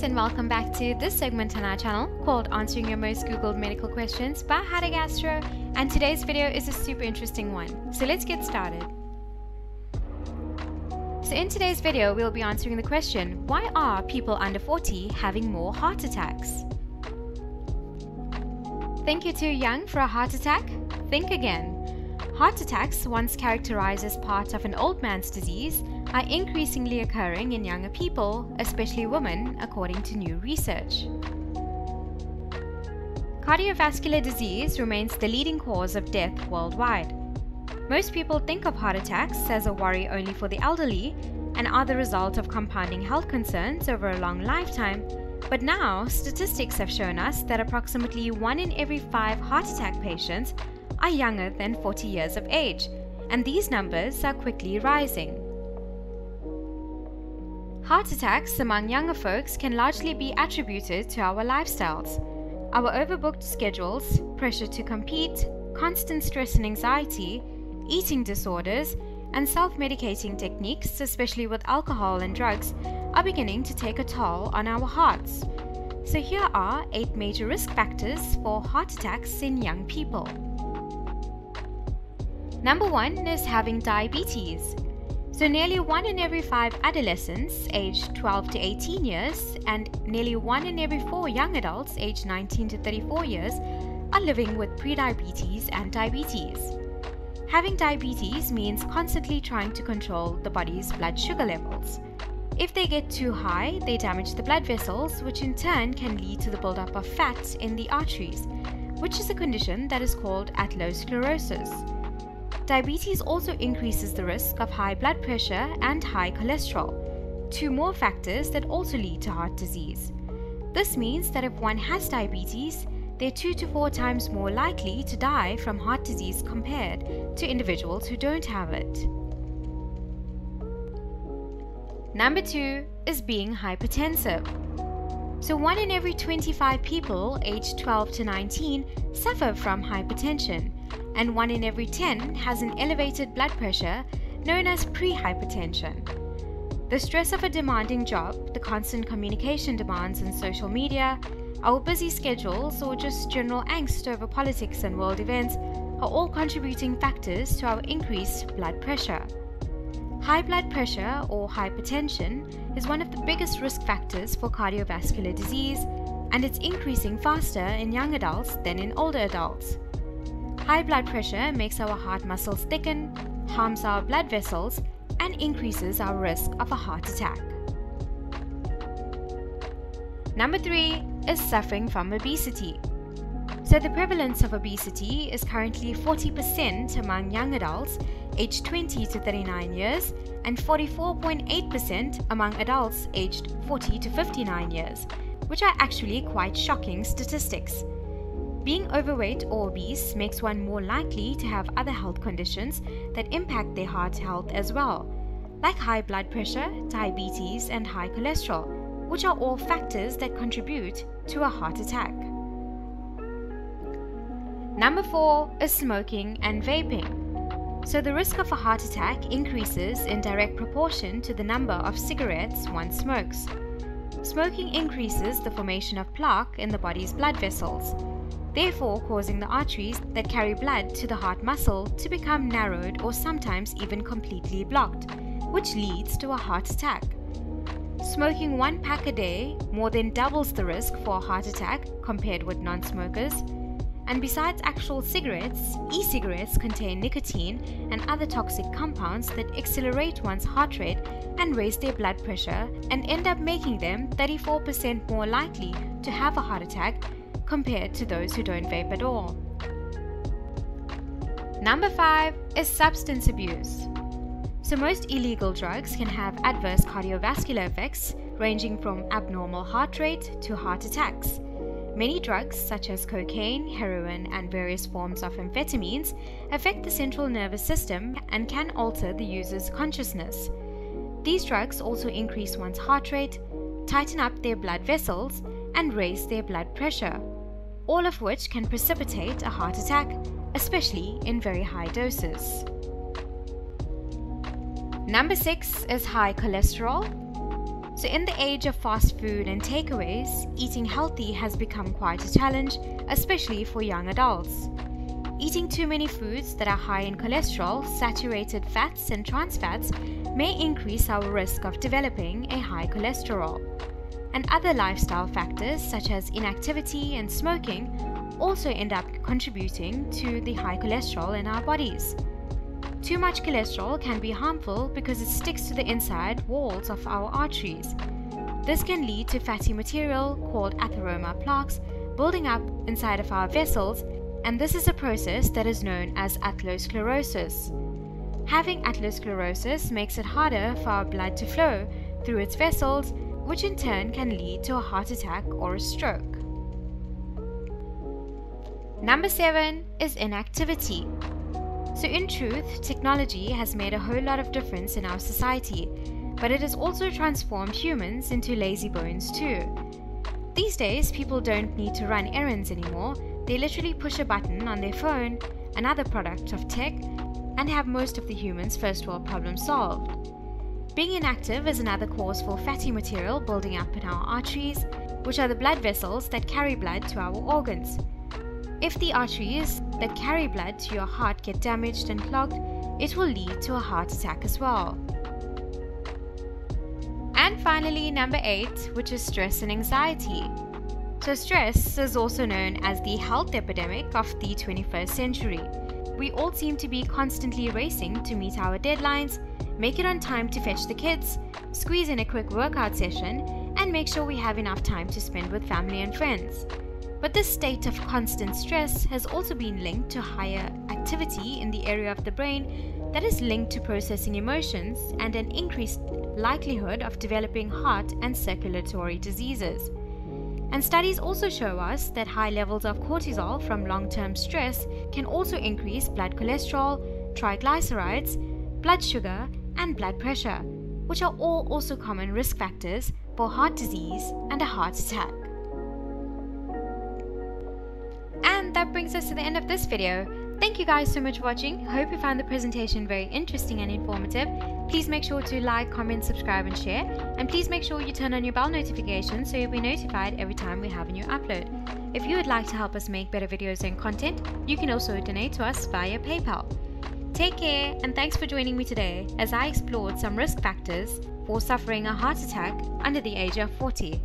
and welcome back to this segment on our channel called Answering Your Most Googled Medical Questions by To Gastro, and today's video is a super interesting one. So let's get started. So in today's video, we'll be answering the question, why are people under 40 having more heart attacks? Think you're too young for a heart attack? Think again. Heart attacks, once characterized as part of an old man's disease, are increasingly occurring in younger people, especially women, according to new research. Cardiovascular disease remains the leading cause of death worldwide. Most people think of heart attacks as a worry only for the elderly and are the result of compounding health concerns over a long lifetime, but now statistics have shown us that approximately 1 in every 5 heart attack patients are younger than 40 years of age, and these numbers are quickly rising. Heart attacks among younger folks can largely be attributed to our lifestyles. Our overbooked schedules, pressure to compete, constant stress and anxiety, eating disorders, and self-medicating techniques, especially with alcohol and drugs, are beginning to take a toll on our hearts. So here are 8 major risk factors for heart attacks in young people. Number 1 is having diabetes. So nearly 1 in every 5 adolescents aged 12 to 18 years and nearly 1 in every 4 young adults aged 19 to 34 years are living with prediabetes and diabetes. Having diabetes means constantly trying to control the body's blood sugar levels. If they get too high, they damage the blood vessels, which in turn can lead to the buildup of fat in the arteries, which is a condition that is called atherosclerosis. Diabetes also increases the risk of high blood pressure and high cholesterol, 2 more factors that also lead to heart disease. This means that if one has diabetes, they're 2 to 4 times more likely to die from heart disease compared to individuals who don't have it. Number 2 is being hypertensive. So 1 in every 25 people aged 12 to 19 suffer from hypertension, and 1 in every 10 has an elevated blood pressure known as prehypertension. The stress of a demanding job, the constant communication demands in social media, our busy schedules, or just general angst over politics and world events are all contributing factors to our increased blood pressure. High blood pressure or hypertension is one of the biggest risk factors for cardiovascular disease, and it's increasing faster in young adults than in older adults. High blood pressure makes our heart muscles thicken, harms our blood vessels, and increases our risk of a heart attack. Number 3 is suffering from obesity. So the prevalence of obesity is currently 40% among young adults aged 20 to 39 years and 44.8% among adults aged 40 to 59 years, which are actually quite shocking statistics. Being overweight or obese makes one more likely to have other health conditions that impact their heart health as well, like high blood pressure, diabetes, and high cholesterol, which are all factors that contribute to a heart attack. Number 4 is smoking and vaping. So the risk of a heart attack increases in direct proportion to the number of cigarettes one smokes. Smoking increases the formation of plaque in the body's blood vessels, therefore causing the arteries that carry blood to the heart muscle to become narrowed or sometimes even completely blocked, which leads to a heart attack. Smoking 1 pack a day more than doubles the risk for a heart attack compared with non-smokers. And besides actual cigarettes, e-cigarettes contain nicotine and other toxic compounds that accelerate one's heart rate and raise their blood pressure and end up making them 34% more likely to have a heart attack compared to those who don't vape at all. Number 5 is substance abuse. So most illegal drugs can have adverse cardiovascular effects ranging from abnormal heart rate to heart attacks. Many drugs such as cocaine, heroin, and various forms of amphetamines affect the central nervous system and can alter the user's consciousness. These drugs also increase one's heart rate, tighten up their blood vessels, and raise their blood pressure, all of which can precipitate a heart attack, especially in very high doses. Number 6 is high cholesterol. So in the age of fast food and takeaways, eating healthy has become quite a challenge, especially for young adults. Eating too many foods that are high in cholesterol, saturated fats and trans fats may increase our risk of developing a high cholesterol. And other lifestyle factors such as inactivity and smoking also end up contributing to the high cholesterol in our bodies. Too much cholesterol can be harmful because it sticks to the inside walls of our arteries. This can lead to fatty material called atheroma plaques building up inside of our vessels, and this is a process that is known as atherosclerosis. Having atherosclerosis makes it harder for our blood to flow through its vessels, which in turn can lead to a heart attack or a stroke. Number 7 is inactivity. So in truth, technology has made a whole lot of difference in our society, but it has also transformed humans into lazy bones too. These days, people don't need to run errands anymore. They literally push a button on their phone, another product of tech, and have most of the humans' first world problems solved. Being inactive is another cause for fatty material building up in our arteries, which are the blood vessels that carry blood to our organs. If the arteries that carry blood to your heart get damaged and clogged, it will lead to a heart attack as well. And finally, number 8, which is stress and anxiety. So stress is also known as the health epidemic of the 21st century. We all seem to be constantly racing to meet our deadlines, make it on time to fetch the kids, squeeze in a quick workout session, and make sure we have enough time to spend with family and friends. But this state of constant stress has also been linked to higher activity in the area of the brain that is linked to processing emotions and an increased likelihood of developing heart and circulatory diseases. And studies also show us that high levels of cortisol from long-term stress can also increase blood cholesterol, triglycerides, blood sugar, and blood pressure, which are all also common risk factors for heart disease and a heart attack. And that brings us to the end of this video. Thank you guys so much for watching. Hope you found the presentation very interesting and informative. Please make sure to like, comment, subscribe and share. And please make sure you turn on your bell notification so you'll be notified every time we have a new upload. If you would like to help us make better videos and content, you can also donate to us via PayPal. Take care, and thanks for joining me today as I explored some risk factors for suffering a heart attack under the age of 40.